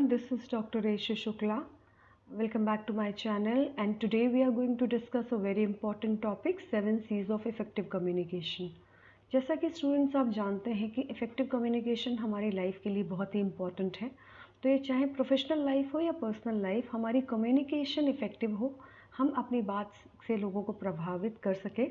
everyone, this is Dr. Resha Shukla. Welcome back to my channel, and today we are going to discuss a very important topic, 7 C's of effective communication. जैसा कि students आप जानते हैं कि effective communication हमारी life के लिए बहुत ही इम्पॉर्टेंट है। तो ये चाहे प्रोफेशनल लाइफ हो या पर्सनल लाइफ, हमारी कम्युनिकेशन इफ़ेक्टिव हो, हम अपनी बात से लोगों को प्रभावित कर सके,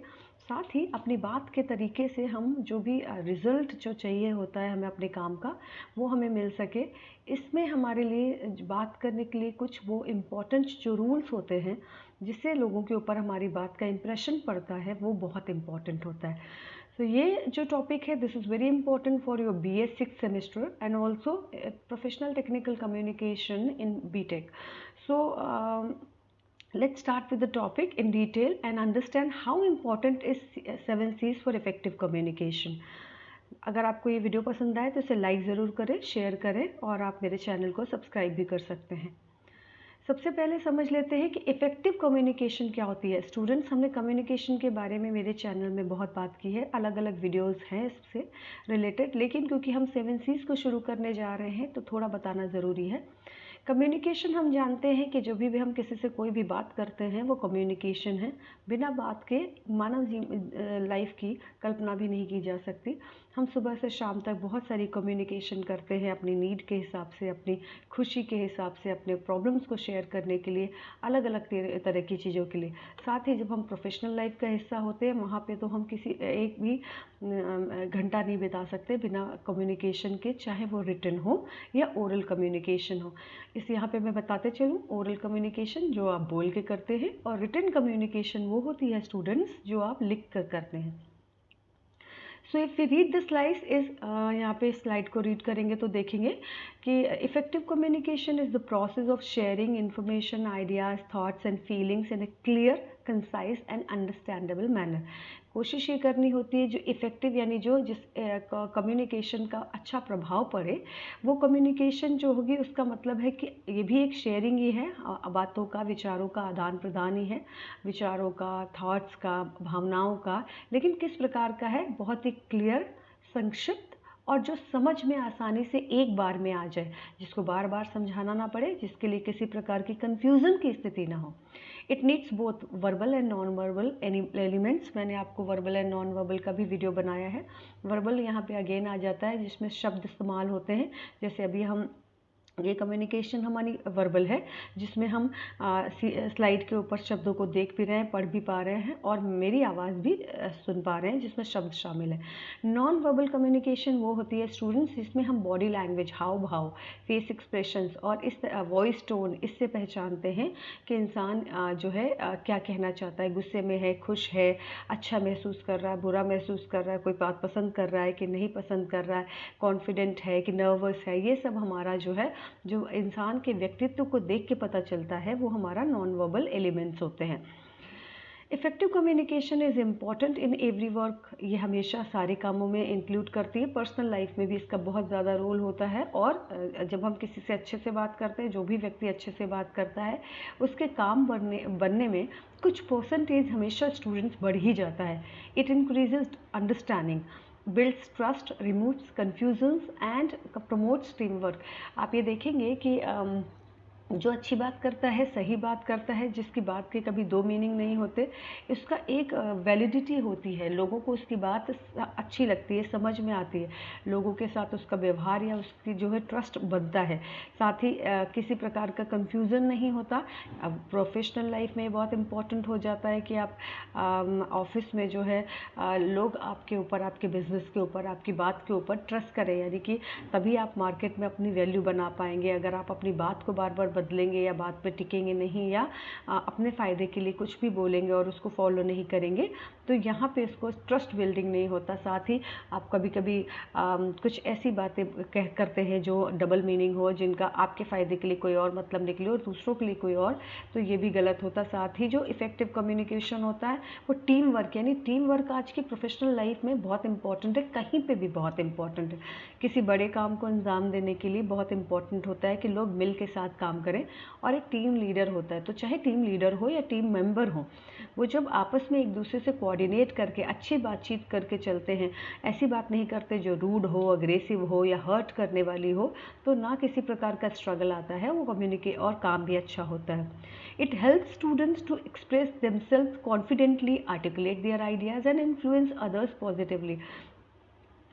साथ ही अपनी बात के तरीके से हम जो भी रिज़ल्ट जो चाहिए होता है हमें अपने काम का, वो हमें मिल सके। इसमें हमारे लिए बात करने के लिए कुछ वो इम्पॉर्टेंट जो रूल्स होते हैं जिससे लोगों के ऊपर हमारी बात का इम्प्रेशन पड़ता है, वो बहुत इम्पॉर्टेंट होता है। तो ये जो टॉपिक है, this is very important for your BA 6th semester and also professional technical communication in B.TECH. So let's start with the topic in detail and understand how important is 7 C's for effective communication. अगर आपको ये video पसंद आए तो इसे like ज़रूर करें, share करें और आप मेरे चैनल को सब्सक्राइब भी कर सकते हैं। सबसे पहले समझ लेते हैं कि इफ़ेक्टिव कम्युनिकेशन क्या होती है। स्टूडेंट्स, हमने कम्युनिकेशन के बारे में मेरे चैनल में बहुत बात की है, अलग अलग वीडियोस हैं इससे रिलेटेड, लेकिन क्योंकि हम 7 C's को शुरू करने जा रहे हैं तो थोड़ा बताना ज़रूरी है। कम्युनिकेशन, हम जानते हैं कि जो भी हम किसी से कोई भी बात करते हैं वो कम्युनिकेशन है। बिना बात के मानव लाइफ की कल्पना भी नहीं की जा सकती। हम सुबह से शाम तक बहुत सारी कम्युनिकेशन करते हैं अपनी नीड के हिसाब से, अपनी खुशी के हिसाब से, अपने प्रॉब्लम्स को शेयर करने के लिए, अलग अलग तरह की चीज़ों के लिए। साथ ही जब हम प्रोफेशनल लाइफ का हिस्सा होते हैं, वहाँ पे तो हम किसी एक भी घंटा नहीं बिता सकते बिना कम्युनिकेशन के, चाहे वो रिटन हो या ओरल कम्युनिकेशन हो। इस यहाँ पे मैं बताते चलूँ, ओरल कम्युनिकेशन जो आप बोल के करते हैं और रिटन कम्युनिकेशन वो होती है स्टूडेंट्स जो आप लिख कर करते हैं। So if we read the slides is, यहाँ पे स्लाइड को रीड करेंगे तो देखेंगे कि effective communication is the process of sharing information, ideas, thoughts and feelings in a clear, concise and understandable manner. कोशिश ये करनी होती है जो इफ़ेक्टिव यानी जो जिस कम्युनिकेशन का अच्छा प्रभाव पड़े, वो कम्युनिकेशन जो होगी उसका मतलब है कि ये भी एक शेयरिंग ही है, बातों का, विचारों का आदान प्रदान ही है, विचारों का, थॉट्स का, भावनाओं का, लेकिन किस प्रकार का है, बहुत ही क्लियर, संक्षिप्त और जो समझ में आसानी से एक बार में आ जाए, जिसको बार बार समझाना ना पड़े, जिसके लिए किसी प्रकार की कन्फ्यूज़न की स्थिति ना हो। It needs both verbal and non verbal elements. मैंने आपको वर्बल एंड नॉन वर्बल का भी वीडियो बनाया है। वर्बल यहाँ पे अगेन आ जाता है जिसमें शब्द इस्तेमाल होते हैं, जैसे अभी हम ये कम्युनिकेशन हमारी वर्बल है जिसमें हम स्लाइड के ऊपर शब्दों को देख भी रहे हैं, पढ़ भी पा रहे हैं और मेरी आवाज़ भी सुन पा रहे हैं जिसमें शब्द शामिल है। नॉन वर्बल कम्युनिकेशन वो होती है स्टूडेंट्स जिसमें हम बॉडी लैंग्वेज, हाव भाव, फेस एक्सप्रेशंस और इस वॉइस टोन, इससे पहचानते हैं कि इंसान जो है क्या कहना चाहता है, गुस्से में है, खुश है, अच्छा महसूस कर रहा है, बुरा महसूस कर रहा है, कोई बात पसंद कर रहा है कि नहीं पसंद कर रहा है, कॉन्फिडेंट है कि नर्वस है। ये सब हमारा जो है, जो इंसान के व्यक्तित्व को देख के पता चलता है, वो हमारा नॉन वर्बल एलिमेंट्स होते हैं। Effective communication is important in every work. ये हमेशा सारे कामों में इंक्लूड करती है, पर्सनल लाइफ में भी इसका बहुत ज़्यादा रोल होता है। और जब हम किसी से अच्छे से बात करते हैं, जो भी व्यक्ति अच्छे से बात करता है, उसके काम बनने में कुछ परसेंटेज हमेशा स्टूडेंट्स बढ़ ही जाता है। It increases understanding, builds trust, removes confusions and promotes teamwork. आप ये देखेंगे कि जो अच्छी बात करता है, सही बात करता है, जिसकी बात के कभी दो मीनिंग नहीं होते, इसका एक वैलिडिटी होती है, लोगों को उसकी बात अच्छी लगती है, समझ में आती है, लोगों के साथ उसका व्यवहार या उसकी जो है ट्रस्ट बनता है। साथ ही किसी प्रकार का कंफ्यूजन नहीं होता। अब प्रोफेशनल लाइफ में बहुत इम्पॉर्टेंट हो जाता है कि आप ऑफिस में जो है लोग आपके ऊपर, आपके बिजनेस के ऊपर, आपकी बात के ऊपर ट्रस्ट करें, यानी कि तभी आप मार्केट में अपनी वैल्यू बना पाएंगे। अगर आप अपनी बात को बार बार बदलेंगे या बात पे टिकेंगे नहीं, या अपने फ़ायदे के लिए कुछ भी बोलेंगे और उसको फॉलो नहीं करेंगे, तो यहाँ पे इसको ट्रस्ट बिल्डिंग नहीं होता। साथ ही आप कभी कभी कुछ ऐसी बातें करते हैं जो डबल मीनिंग हो, जिनका आपके फ़ायदे के लिए कोई और मतलब निकले और दूसरों के लिए कोई और, तो ये भी गलत होता। साथ ही जो इफ़ेक्टिव कम्युनिकेशन होता है वो टीम वर्क, यानी टीम वर्क आज की प्रोफेशनल लाइफ में बहुत इंपॉर्टेंट है, कहीं पे भी बहुत इंपॉर्टेंट है। किसी बड़े काम को अंजाम देने के लिए बहुत इंपॉर्टेंट होता है कि लोग मिल के साथ काम करें, और एक टीम लीडर होता है। तो चाहे टीम लीडर हो या टीम मेंबर हो, वो जब आपस में एक दूसरे से कोऑर्डिनेट करके अच्छी बातचीत करके चलते हैं, ऐसी बात नहीं करते जो रूड हो, अग्रेसिव हो या हर्ट करने वाली हो, तो ना किसी प्रकार का स्ट्रगल आता है, वो कम्युनिकेट और काम भी अच्छा होता है। It helps students to express themselves confidently, articulate their ideas and influence others positively.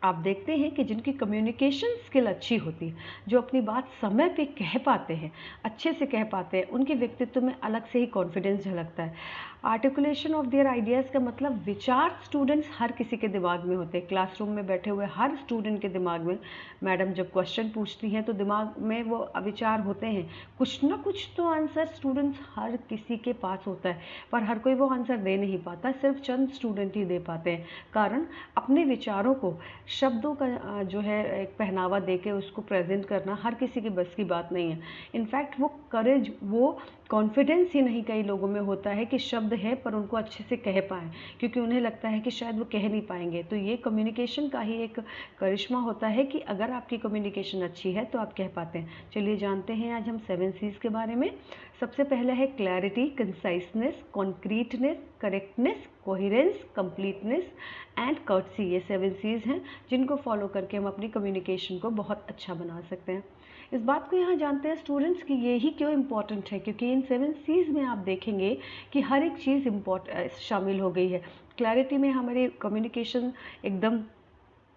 आप देखते हैं कि जिनकी कम्युनिकेशन स्किल अच्छी होती है, जो अपनी बात समय पे कह पाते हैं, अच्छे से कह पाते हैं, उनके व्यक्तित्व में अलग से ही कॉन्फिडेंस झलकता है। आर्टिकुलेशन ऑफ देयर आइडियाज़ का मतलब विचार स्टूडेंट्स हर किसी के दिमाग में होते हैं। क्लासरूम में बैठे हुए हर स्टूडेंट के दिमाग में मैडम जब क्वेश्चन पूछती हैं तो दिमाग में वो विचार होते हैं, कुछ ना कुछ तो आंसर स्टूडेंट्स हर किसी के पास होता है, पर हर कोई वो आंसर दे नहीं पाता, सिर्फ चंद स्टूडेंट ही दे पाते हैं। कारण अपने विचारों को शब्दों का जो है एक पहनावा देके उसको प्रेजेंट करना हर किसी की बस की बात नहीं है। इनफैक्ट वो करेज, वो कॉन्फिडेंस ही नहीं कई लोगों में होता है कि शब्द है पर उनको अच्छे से कह पाएँ, क्योंकि उन्हें लगता है कि शायद वो कह नहीं पाएंगे। तो ये कम्युनिकेशन का ही एक करिश्मा होता है कि अगर आपकी कम्युनिकेशन अच्छी है तो आप कह पाते हैं। चलिए जानते हैं आज हम 7 C's के बारे में। सबसे पहले है clarity, conciseness, concreteness, correctness, coherence, completeness and courtesy. ये 7 C's हैं जिनको फॉलो करके हम अपनी कम्युनिकेशन को बहुत अच्छा बना सकते हैं। इस बात को यहाँ जानते हैं स्टूडेंट्स कि ये ही क्यों इम्पॉर्टेंट है, क्योंकि इन 7 C's में आप देखेंगे कि हर एक चीज़ शामिल हो गई है। क्लैरिटी में हमारी कम्युनिकेशन एकदम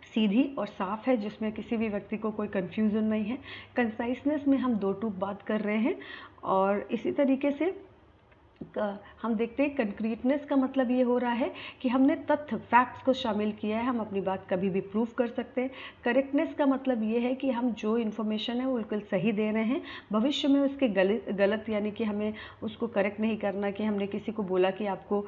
सीधी और साफ है, जिसमें किसी भी व्यक्ति को कोई कन्फ्यूज़न नहीं है। कंसाइसनेस में हम दो टूक बात कर रहे हैं, और इसी तरीके से हम देखते हैं कंक्रीटनेस का मतलब ये हो रहा है कि हमने तथ्य, फैक्ट्स को शामिल किया है, हम अपनी बात कभी भी प्रूव कर सकते हैं। करेक्टनेस का मतलब ये है कि हम जो इन्फॉर्मेशन है वो बिल्कुल सही दे रहे हैं, भविष्य में उसके गलत यानी कि हमें उसको करेक्ट नहीं करना कि हमने किसी को बोला कि आपको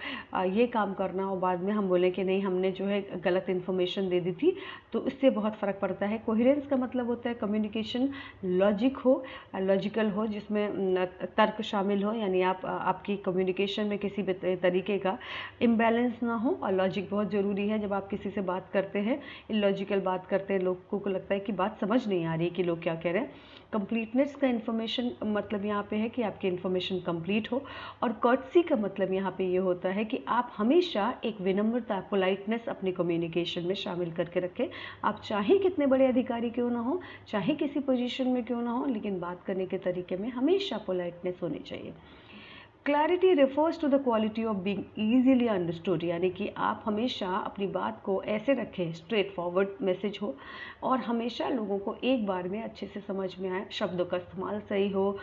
ये काम करना और बाद में हम बोलें कि नहीं, हमने जो है गलत इन्फॉर्मेशन दे दी थी, तो उससे बहुत फ़र्क पड़ता है। कोहेरेंस का मतलब होता है कम्युनिकेशन लॉजिकल हो, जिसमें तर्क शामिल हो, यानी आपकी कम्युनिकेशन में किसी भी तरीके का इम्बैलेंस ना हो। और लॉजिक बहुत ज़रूरी है। जब आप किसी से बात करते हैं, इलॉजिकल बात करते हैं, लोगों को लगता है कि बात समझ नहीं आ रही कि लोग क्या कह रहे हैं। कंप्लीटनेस का इन्फॉर्मेशन मतलब यहाँ पे है कि आपकी इन्फॉर्मेशन कंप्लीट हो। और कर्टसी का मतलब यहाँ पे ये होता है कि आप हमेशा एक विनम्रता, पोलाइटनेस अपनी कम्युनिकेशन में शामिल करके रखें। आप चाहे कितने बड़े अधिकारी क्यों ना हो, चाहे किसी पोजीशन में क्यों ना हो, लेकिन बात करने के तरीके में हमेशा पोलाइटनेस होनी चाहिए। Clarity refers to the quality of being easily understood, यानी कि आप हमेशा अपनी बात को ऐसे रखें, स्ट्रेट फॉरवर्ड मैसेज हो और हमेशा लोगों को एक बार में अच्छे से समझ में आए, शब्दों का इस्तेमाल सही हो,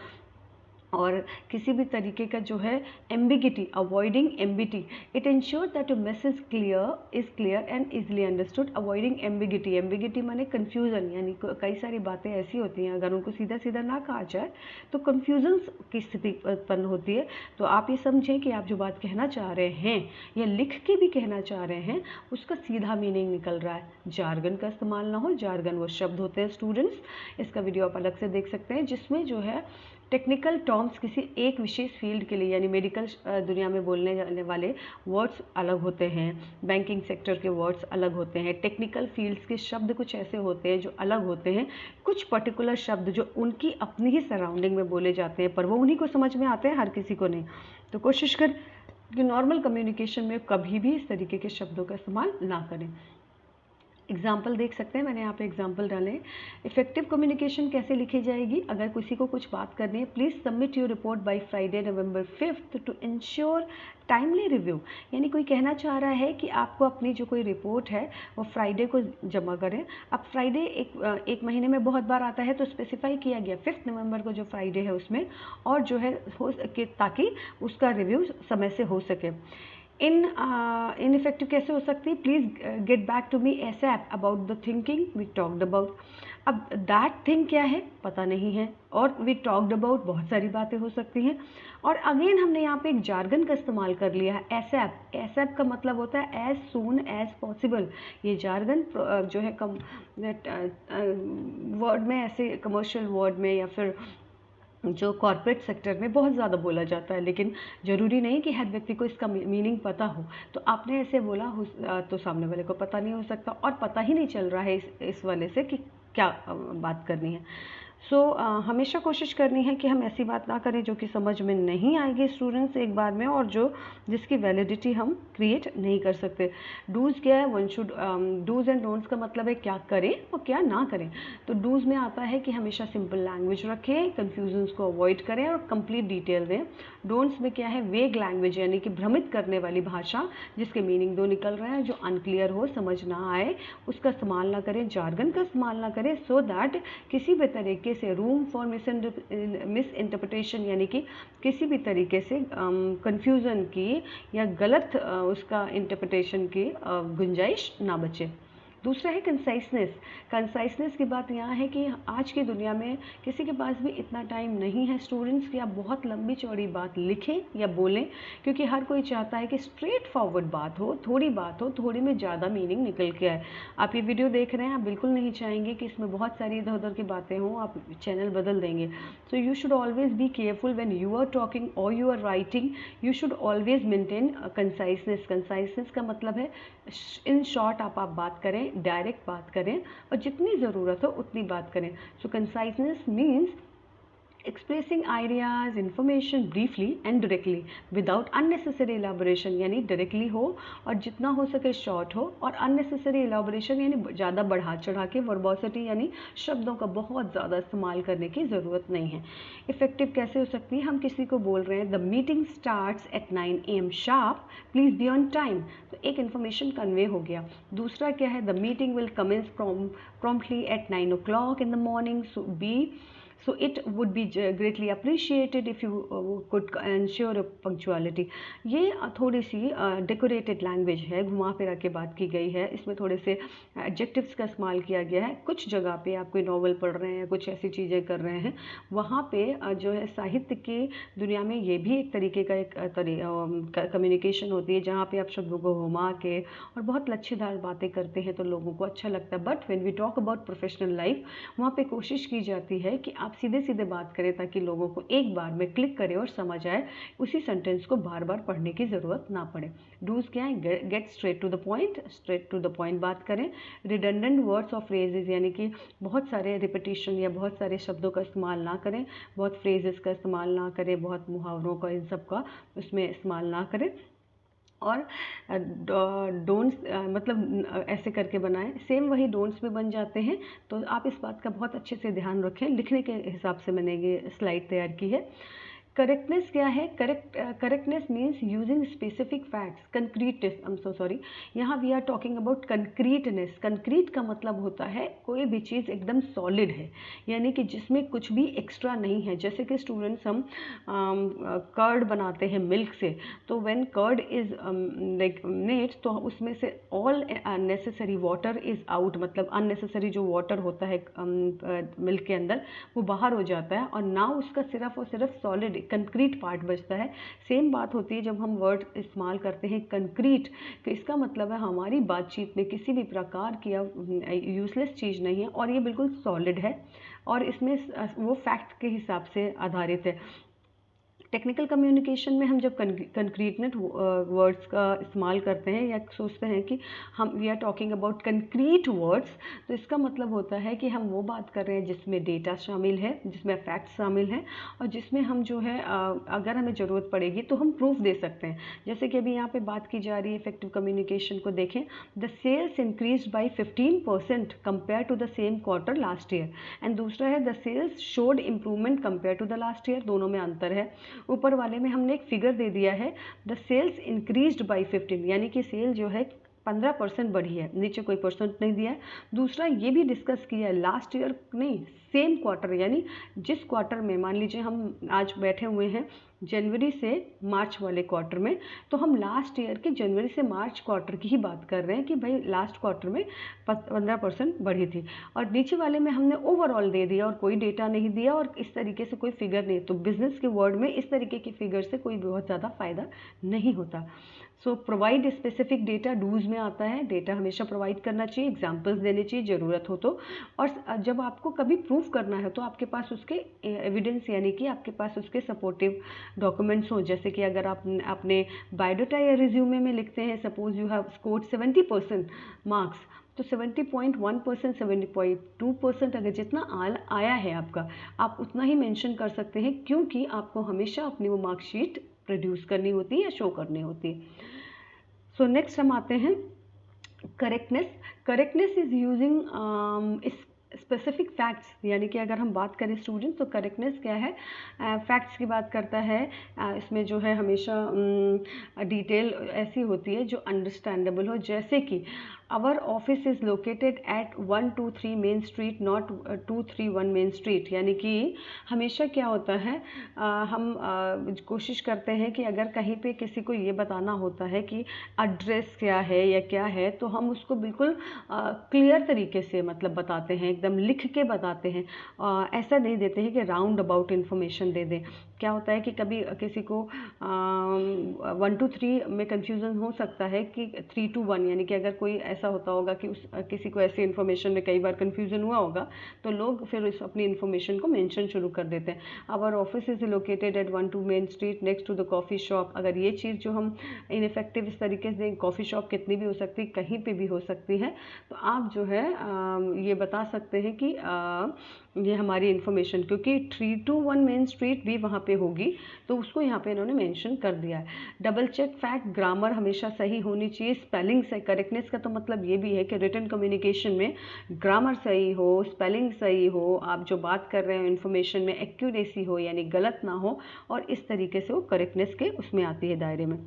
और किसी भी तरीके का जो है ambiguity, avoiding ambiguity, it ensure that your message is clear and easily understood. Avoiding ambiguity माने कन्फ्यूज़न, यानी कई सारी बातें ऐसी होती हैं अगर उनको सीधा सीधा ना कहा जाए तो कन्फ्यूज़न की स्थिति उत्पन्न होती है। तो आप ये समझें कि आप जो बात कहना चाह रहे हैं या लिख के भी कहना चाह रहे हैं, उसका सीधा मीनिंग निकल रहा है। जार्गन का इस्तेमाल ना हो। जार्गन वो शब्द होते हैं स्टूडेंट्स, इसका वीडियो आप अलग से देख सकते हैं, जिसमें जो है टेक्निकल टर्म्स किसी एक विशेष फील्ड के लिए, यानी मेडिकल दुनिया में बोलने जाने वाले वर्ड्स अलग होते हैं, बैंकिंग सेक्टर के वर्ड्स अलग होते हैं, टेक्निकल फील्ड्स के शब्द कुछ ऐसे होते हैं जो अलग होते हैं, कुछ पर्टिकुलर शब्द जो उनकी अपनी ही सराउंडिंग में बोले जाते हैं, पर वो उन्हीं को समझ में आते हैं, हर किसी को नहीं। तो कोशिश कर कि नॉर्मल कम्युनिकेशन में कभी भी इस तरीके के शब्दों का इस्तेमाल ना करें। एग्जाम्पल देख सकते हैं, मैंने यहाँ पे एग्जाम्पल डाले। इफेक्टिव कम्युनिकेशन कैसे लिखी जाएगी? अगर किसी को कुछ बात करनी है, please submit your report by Friday November 5th to ensure timely review. यानी कोई कहना चाह रहा है कि आपको अपनी जो कोई रिपोर्ट है वो फ्राइडे को जमा करें। अब फ्राइडे एक महीने में बहुत बार आता है, तो स्पेसिफाई किया गया 5 नवंबर को जो फ्राइडे है उसमें, और जो है हो सके ताकि उसका रिव्यू समय से हो सके। इनइफेक्टिव कैसे हो सकती है? Please get back to me ASAP about the thinking we talked about. अब दैट थिंग क्या है पता नहीं है, और वी टॉक्ड अबाउट बहुत सारी बातें हो सकती हैं। और अगेन हमने यहाँ पे एक जार्गन का इस्तेमाल कर लिया है, एसएप। एसएप का मतलब होता है एज सून एज पॉसिबल। ये जार्गन जो है वर्ड में, ऐसे कमर्शियल वर्ड में या फिर जो कॉर्पोरेट सेक्टर में बहुत ज़्यादा बोला जाता है, लेकिन ज़रूरी नहीं कि हर व्यक्ति को इसका मीनिंग पता हो। तो आपने ऐसे बोला तो सामने वाले को पता नहीं हो सकता, और पता ही नहीं चल रहा है इस वाले से कि क्या बात करनी है। सो हमेशा कोशिश करनी है कि हम ऐसी बात ना करें जो कि समझ में नहीं आएगी स्टूडेंट्स एक बार में, और जिसकी वैलिडिटी हम क्रिएट नहीं कर सकते। डूज क्या है, one should, dos and don'ts का मतलब है क्या करें और क्या ना करें। तो डूज में आता है कि हमेशा सिंपल लैंग्वेज रखें, कन्फ्यूजन्स को अवॉइड करें और कंप्लीट डिटेल दें। डोंट्स में क्या है, वेग लैंग्वेज यानी कि भ्रमित करने वाली भाषा जिसके मीनिंग दो निकल रहा है, जो अनक्लियर हो, समझ ना आए, उसका इस्तेमाल ना करें, जार्गन का इस्तेमाल ना करें, सो दैट किसी भी तरीके से रूम फॉर मिस इंटरप्रिटेशन यानी कि किसी भी तरीके से कंफ्यूजन की या गलत उसका इंटरप्रिटेशन की गुंजाइश ना बचे। दूसरा है कंसाइसनेस। कंसाइसनेस की बात यहाँ है कि आज की दुनिया में किसी के पास भी इतना टाइम नहीं है स्टूडेंट्स कि आप बहुत लंबी चौड़ी बात लिखें या बोलें, क्योंकि हर कोई चाहता है कि स्ट्रेट फॉरवर्ड बात हो, थोड़ी में ज़्यादा मीनिंग निकल के आए। आप ये वीडियो देख रहे हैं, आप बिल्कुल नहीं चाहेंगे कि इसमें बहुत सारी इधर उधर की बातें हों, आप चैनल बदल देंगे। So you should always be careful when you are talking और you are writing. You should always maintain conciseness. Conciseness का मतलब है इन शॉर्ट आप बात करें, डायरेक्ट बात करें और जितनी ज़रूरत हो उतनी बात करें। So conciseness means expressing ideas information briefly and directly without unnecessary elaboration, यानी डायरेक्टली हो और जितना हो सके शॉर्ट हो, और अननेसेसरी एलाबोरेशन यानी ज़्यादा बढ़ा चढ़ा के, वर्बोसिटी यानी शब्दों का बहुत ज़्यादा इस्तेमाल करने की ज़रूरत नहीं है। इफेक्टिव कैसे हो सकती है, हम किसी को बोल रहे हैं the meeting starts at 9 AM sharp, please be on time, तो एक इन्फॉर्मेशन कन्वे हो गया। दूसरा क्या है, the meeting will commence promptly at 9 o'clock in the morning, so it would be greatly appreciated if you could ensure a punctuality। ये थोड़ी सी decorated language है, घुमा फिरा के बात की गई है, इसमें थोड़े से एडजेक्टिव्स का इस्तेमाल किया गया है। कुछ जगह पे आप कोई नॉवल पढ़ रहे हैं, कुछ ऐसी चीज़ें कर रहे हैं, वहाँ पे जो है साहित्य की दुनिया में ये भी एक तरीके का एक कम्युनिकेशन होती है जहाँ पे आप शब्दों को घुमा के और बहुत लच्छेदार बातें करते हैं तो लोगों को अच्छा लगता है। But when we talk about professional life, वहाँ पे कोशिश की जाती है कि आप सीधे सीधे बात करें ताकि लोगों को एक बार में क्लिक करे और समझ आए, उसी सेंटेंस को बार बार पढ़ने की ज़रूरत ना पड़े। डूज क्या है, get straight to the point बात करें। रिडंडेंट वर्ड्स और फ्रेजेस यानी कि बहुत सारे रिपीटिशन या बहुत सारे शब्दों का इस्तेमाल ना करें, बहुत फ्रेजेस का इस्तेमाल ना करें, बहुत मुहावरों का, इन सब का उसमें इस्तेमाल ना करें। और डोंट्स मतलब ऐसे करके बनाएं, सेम वही डोंट्स में बन जाते हैं। तो आप इस बात का बहुत अच्छे से ध्यान रखें। लिखने के हिसाब से मैंने ये स्लाइड तैयार की है। करेक्टनेस क्या है, correctness means using specific facts. Concreteness, I am so sorry, यहाँ we are talking about concreteness. Concrete का मतलब होता है कोई भी चीज़ एकदम सॉलिड है, यानी कि जिसमें कुछ भी एक्स्ट्रा नहीं है। जैसे कि स्टूडेंट्स हम कर्ड बनाते हैं मिल्क से, तो when curd is like made, तो उसमें से all necessary water is out, मतलब अननेसेसरी जो वाटर होता है मिल्क के अंदर वो बाहर हो जाता है, और ना उसका सिर्फ और सिर्फ सॉलिड कंक्रीट पार्ट बचता है। सेम बात होती है जब हम वर्ड इस्तेमाल करते हैं कंक्रीट, तो इसका मतलब है हमारी बातचीत में किसी भी प्रकार की यूजलेस चीज़ नहीं है और ये बिल्कुल सॉलिड है और इसमें वो फैक्ट के हिसाब से आधारित है। टेक्निकल कम्युनिकेशन में हम जब कंक्रीटनेस वर्ड्स का इस्तेमाल करते हैं या सोचते हैं कि हम we are talking about concrete words, तो इसका मतलब होता है कि हम वो बात कर रहे हैं जिसमें डेटा शामिल है, जिसमें फैक्ट्स शामिल हैं और जिसमें हम जो है अगर हमें ज़रूरत पड़ेगी तो हम प्रूफ दे सकते हैं। जैसे कि अभी यहाँ पे बात की जा रही है इफेक्टिव कम्युनिकेशन को देखें, the sales increase by 15% compare to the same quarter last year, and दूसरा है the sales showed improvement compare to the last year. दोनों में अंतर है। ऊपर वाले में हमने एक फिगर दे दिया है, द सेल्स इंक्रीज्ड बाई 15, यानी कि सेल जो है 15% बढ़ी है, नीचे कोई परसेंट नहीं दिया है। दूसरा ये भी डिस्कस किया है, लास्ट ईयर नहीं, सेम क्वार्टर, यानी जिस क्वार्टर में, मान लीजिए हम आज बैठे हुए हैं जनवरी से मार्च वाले क्वार्टर में, तो हम लास्ट ईयर के जनवरी से मार्च क्वार्टर की ही बात कर रहे हैं कि भाई लास्ट क्वार्टर में 15% बढ़ी थी। और नीचे वाले में हमने ओवरऑल दे दिया और कोई डेटा नहीं दिया और इस तरीके से कोई फिगर नहीं। तो बिजनेस के वर्ड में इस तरीके की फिगर से कोई बहुत ज़्यादा फायदा नहीं होता। सो प्रोवाइड स्पेसिफिक डेटा, डूज में आता है। डेटा हमेशा प्रोवाइड करना चाहिए, एग्जाम्पल्स देने चाहिए ज़रूरत हो तो। और जब आपको कभी प्रूफ करना है तो आपके पास उसके एविडेंस, यानी कि आपके पास उसके सपोर्टिव डॉक्यूमेंट्स हो। जैसे कि अगर आप अपने बायोडाटा या रिज्यूमे में लिखते हैं, suppose you have scored 70% marks, तो 70.1%, 70.2% अगर जितना आया है आपका, आप उतना ही मेंशन कर सकते हैं, क्योंकि आपको हमेशा अपनी वो मार्कशीट प्रोड्यूस करनी होती है या शो करनी होती है। सो नेक्स्ट हम आते हैं correctness. Correctness is using specific facts, यानी कि अगर हम बात करें स्टूडेंट, तो करेक्टनेस क्या है, फैक्ट्स की बात करता है। इसमें जो है हमेशा डिटेल ऐसी होती है जो अंडरस्टैंडेबल हो, जैसे कि our office is located at 123 main street, not 231 main street. यानी कि हमेशा क्या होता है, हम कोशिश करते हैं कि अगर कहीं पे किसी को ये बताना होता है कि एड्रेस क्या है या क्या है, तो हम उसको बिल्कुल क्लियर तरीके से मतलब बताते हैं, एकदम लिख के बताते हैं। ऐसा नहीं देते हैं कि राउंड अबाउट इन्फॉर्मेशन दे दें। क्या होता है कि कभी किसी को 1 to 3 में कंफ्यूजन हो सकता है कि 3 to 1, यानी कि अगर कोई ऐसा होता होगा कि किसी को ऐसी इन्फॉर्मेशन में कई बार कंफ्यूजन हुआ होगा, तो लोग फिर अपनी इन्फॉर्मेशन को मेंशन शुरू कर देते हैं। Our office is located at 1-2 main street next to the coffee shop. अगर ये चीज़ जो हम इनफेक्टिव इस तरीके से, कॉफ़ी शॉप कितनी भी हो सकती है, कहीं पे भी हो सकती है, तो आप जो है ये बता सकते हैं कि ये हमारी इन्फॉर्मेशन, क्योंकि 3 to 1 मेन स्ट्रीट भी वहाँ पे होगी, तो उसको यहाँ पे इन्होंने मेंशन कर दिया है। डबल चेक फैक्ट, ग्रामर हमेशा सही होनी चाहिए। स्पेलिंग से करेक्टनेस का तो मतलब ये भी है कि रिटन कम्युनिकेशन में ग्रामर सही हो, स्पेलिंग सही हो, आप जो बात कर रहे हो इन्फॉर्मेशन में एक्यूरेसी हो, यानी गलत ना हो, और इस तरीके से वो करेक्टनेस के उसमें आती है दायरे में।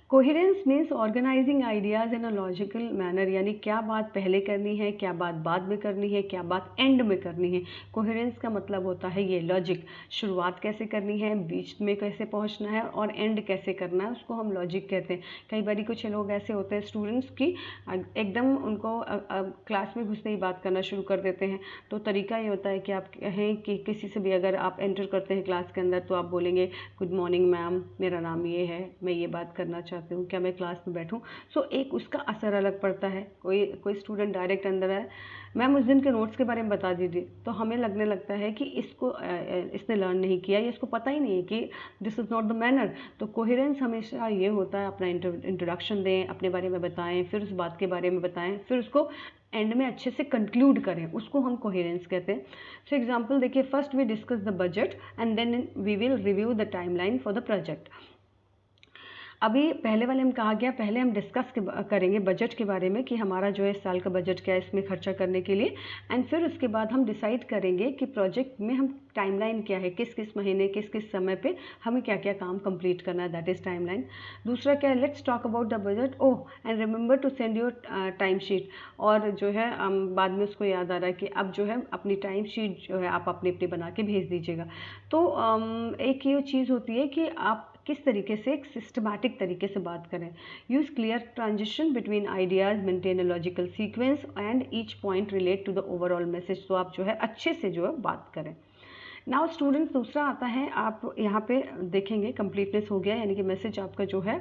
Coherence means organizing ideas in a logical manner, यानी क्या बात पहले करनी है, क्या बात बाद में करनी है, क्या बात एंड में करनी है। कोहेरेंस का मतलब होता है ये लॉजिक, शुरुआत कैसे करनी है, बीच में कैसे पहुंचना है, और एंड कैसे करना है, उसको हम लॉजिक कहते हैं। कई बार कुछ लोग ऐसे होते हैं स्टूडेंट्स की एकदम उनको क्लास में घुसते ही बात करना शुरू कर देते हैं। तो तरीका ये होता है कि आप कहें कि किसी से भी अगर आप एंटर करते हैं क्लास के अंदर, तो आप बोलेंगे गुड मॉर्निंग मैम, मेरा नाम ये है, मैं ये बात करना चाहती हूँ, क्या मैं क्लास में बैठूँ। सो एक उसका असर अलग पड़ता है। कोई स्टूडेंट डायरेक्ट अंदर है, मैम उस दिन के नोट्स के बारे में बता दीजिए, तो हमें लगने लगता है कि इसने लर्न नहीं किया, या इसको पता ही नहीं है कि this is not the manner. तो कोहेरेंस हमेशा ये होता है, अपना इंट्रोडक्शन दें, अपने बारे में बताएं, फिर उस बात के बारे में बताएं, फिर उसको एंड में अच्छे से कंक्लूड करें, उसको हम कोहेरेंस कहते हैं। सो एग्जांपल देखिए, first we discuss the budget and then we will review the timeline for the project. अभी पहले वाले में कहा गया, पहले हम डिस्कस करेंगे बजट के बारे में कि हमारा जो है इस साल का बजट क्या है इसमें खर्चा करने के लिए, एंड फिर उसके बाद हम डिसाइड करेंगे कि प्रोजेक्ट में हम टाइमलाइन क्या है, किस किस महीने किस किस समय पे हमें क्या क्या काम कंप्लीट करना है, दैट इज़ टाइमलाइन। दूसरा क्या है, let's talk about the budget, oh and remember to send your time sheet. और जो है बाद में उसको याद आ रहा है कि अब जो है अपनी टाइम शीट जो है आप अपनी अपनी बना के भेज दीजिएगा। तो एक ये चीज़ होती है कि आप किस तरीके से एक सिस्टमैटिक तरीके से बात करें। Use clear transition between ideas, maintain a logical sequence and each point relate to the overall message. तो आप जो है अच्छे से जो है बात करें। नाउ स्टूडेंट्स, दूसरा आता है, आप यहाँ पे देखेंगे कंप्लीटनेस हो गया, यानी कि मैसेज आपका जो है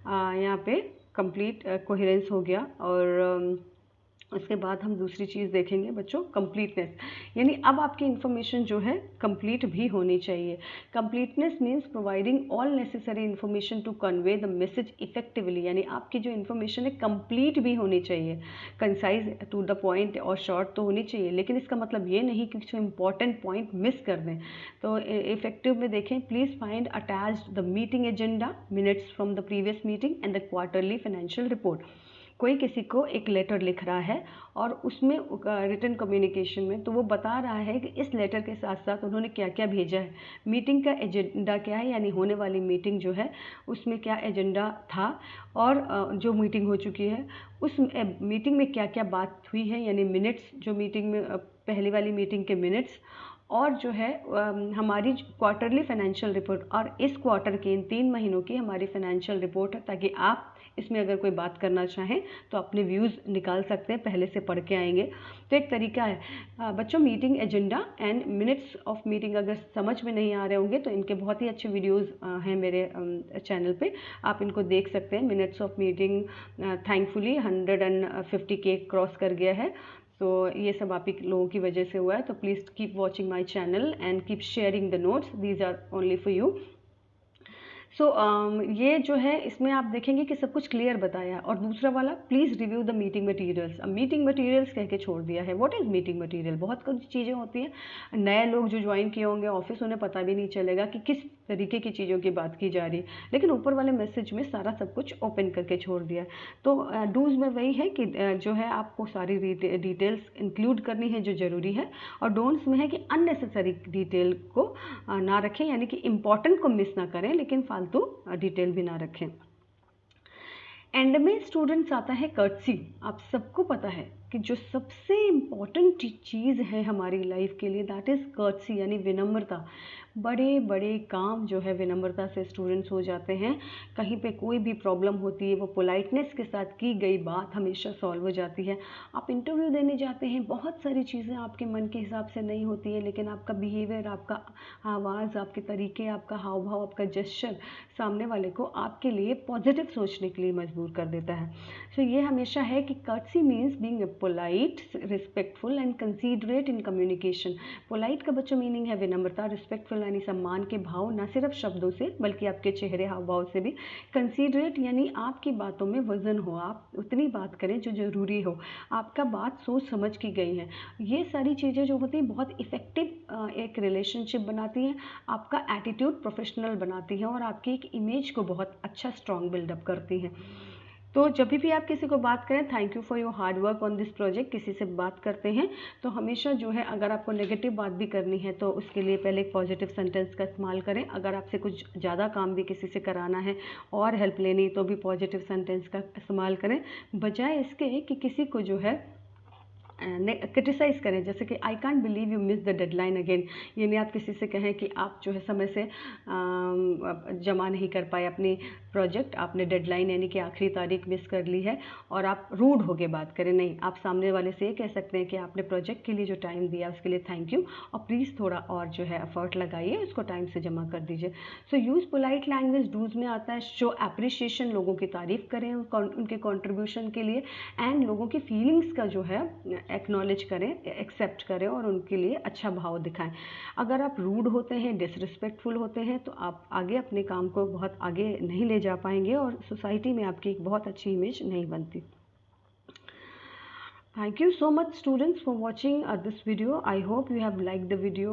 यहाँ पे कंप्लीट कोहेरेंस हो गया। और उसके बाद हम दूसरी चीज़ देखेंगे बच्चों, कंप्लीटनेस, यानी अब आपकी इन्फॉर्मेशन जो है कंप्लीट भी होनी चाहिए। Completeness means providing all necessary information to convey the message effectively, यानी आपकी जो इन्फॉर्मेशन है कंप्लीट भी होनी चाहिए, कंसाइज, टू द पॉइंट और शॉर्ट तो होनी चाहिए, लेकिन इसका मतलब ये नहीं कि कुछ इंपॉर्टेंट पॉइंट मिस कर दें। तो इफेक्टिव में देखें, please find attached the meeting agenda, minutes from the previous meeting and the quarterly financial report. कोई किसी को एक लेटर लिख रहा है और उसमें रिटन कम्युनिकेशन में तो वो बता रहा है कि इस लेटर के साथ साथ उन्होंने क्या क्या भेजा है, मीटिंग का एजेंडा क्या है, यानी होने वाली मीटिंग जो है उसमें क्या एजेंडा था, और जो मीटिंग हो चुकी है उस मीटिंग में क्या क्या बात हुई है, यानी मिनट्स, जो मीटिंग में पहली वाली मीटिंग के मिनट्स, और जो है हमारी क्वार्टरली फाइनेंशियल रिपोर्ट, और इस क्वार्टर की, इन 3 महीनों की हमारी फाइनेंशियल रिपोर्ट है, ताकि आप इसमें अगर कोई बात करना चाहें तो अपने व्यूज़ निकाल सकते हैं, पहले से पढ़ के आएंगे। तो एक तरीका है बच्चों, meeting agenda and minutes of meeting. अगर समझ में नहीं आ रहे होंगे तो इनके बहुत ही अच्छे वीडियोज़ हैं मेरे चैनल पे, आप इनको देख सकते हैं। Minutes of meeting thankfully 150K cross कर गया है, तो ये सब आप ही लोगों की वजह से हुआ है। तो please keep watching my channel and keep sharing the notes, these are only for you. So ये जो है इसमें आप देखेंगे कि सब कुछ क्लियर बताया। और दूसरा वाला, please review the meeting materials. अब मीटिंग मटेरियल्स कह के छोड़ दिया है। What is meeting material? बहुत कुछ चीज़ें होती हैं। नए लोग जो ज्वाइन किए होंगे ऑफिस, उन्हें पता भी नहीं चलेगा कि किस तरीके की चीज़ों की बात की जा रही है, लेकिन ऊपर वाले मैसेज में सारा सब कुछ ओपन करके छोड़ दिया। तो डूज में वही है कि जो है आपको सारी डिटेल्स इंक्लूड करनी है जो ज़रूरी है, और डोंट्स में है कि अननेसेसरी डिटेल को ना रखें, यानी कि इम्पॉर्टेंट को मिस ना करें लेकिन फालतू डिटेल भी ना रखें। एंड में स्टूडेंट्स आता है कर्टसी। आप सबको पता है कि जो सबसे इम्पॉर्टेंट चीज़ है हमारी लाइफ के लिए, दैट इज़ कर्टसी, यानी विनम्रता। बड़े बड़े काम जो है विनम्रता से स्टूडेंट्स हो जाते हैं। कहीं पे कोई भी प्रॉब्लम होती है, वो पोलाइटनेस के साथ की गई बात हमेशा सॉल्व हो जाती है। आप इंटरव्यू देने जाते हैं, बहुत सारी चीज़ें आपके मन के हिसाब से नहीं होती है, लेकिन आपका बिहेवियर, आपका आवाज़, आपके तरीके, आपका हाव भाव, आपका जेस्चर सामने वाले को आपके लिए पॉजिटिव सोचने के लिए मजबूर कर देता है। सो ये हमेशा है कि courtesy means being polite, respectful and considerate in communication. Polite का बच्चों मीनिंग है विनम्रता, रिस्पेक्टफुल यानी सम्मान के भाव, न सिर्फ शब्दों से बल्कि आपके चेहरे हाव भाव से भी। कंसीडरेट यानी आपकी बातों में वजन हो, आप उतनी बात करें जो ज़रूरी हो, आपका बात सोच समझ की गई है। ये सारी चीज़ें जो होती हैं बहुत इफ़ेक्टिव एक रिलेशनशिप बनाती हैं, आपका एटीट्यूड प्रोफेशनल बनाती हैं, और आपकी एक इमेज को बहुत अच्छा स्ट्रॉन्ग बिल्डअप करती हैं। तो जब भी आप किसी को बात करें, thank you for your hard work on this project, किसी से बात करते हैं तो हमेशा जो है, अगर आपको नेगेटिव बात भी करनी है तो उसके लिए पहले एक पॉजिटिव सेंटेंस का इस्तेमाल करें। अगर आपसे कुछ ज़्यादा काम भी किसी से कराना है और हेल्प लेनी, तो भी पॉजिटिव सेंटेंस का इस्तेमाल करें, बजाय इसके कि किसी को जो है क्रिटिसाइज़ करें। जैसे कि I can't believe you miss the deadline again, यानी आप किसी से कहें कि आप जो है समय से जमा नहीं कर पाए अपनी प्रोजेक्ट, आपने डेडलाइन यानी कि आखिरी तारीख मिस कर ली है, और आप रूड होके बात करें। नहीं, आप सामने वाले से ये कह सकते हैं कि आपने प्रोजेक्ट के लिए जो टाइम दिया उसके लिए थैंक यू, और प्लीज़ थोड़ा और जो है एफर्ट लगाइए, उसको टाइम से जमा कर दीजिए। So use polite language. Do's में आता है शो अप्रिशिएशन, लोगों की तारीफ़ करें उनके कॉन्ट्रीब्यूशन के लिए, एंड लोगों की फीलिंग्स का जो है एक्नॉलेज करें, एक्सेप्ट करें और उनके लिए अच्छा भाव दिखाएं। अगर आप रूड होते हैं, डिसरिस्पेक्टफुल होते हैं, तो आप आगे अपने काम को बहुत आगे नहीं ले जा पाएंगे और सोसाइटी में आपकी एक बहुत अच्छी इमेज नहीं बनती। Thank you so much students for watching this video. I hope you have liked the video.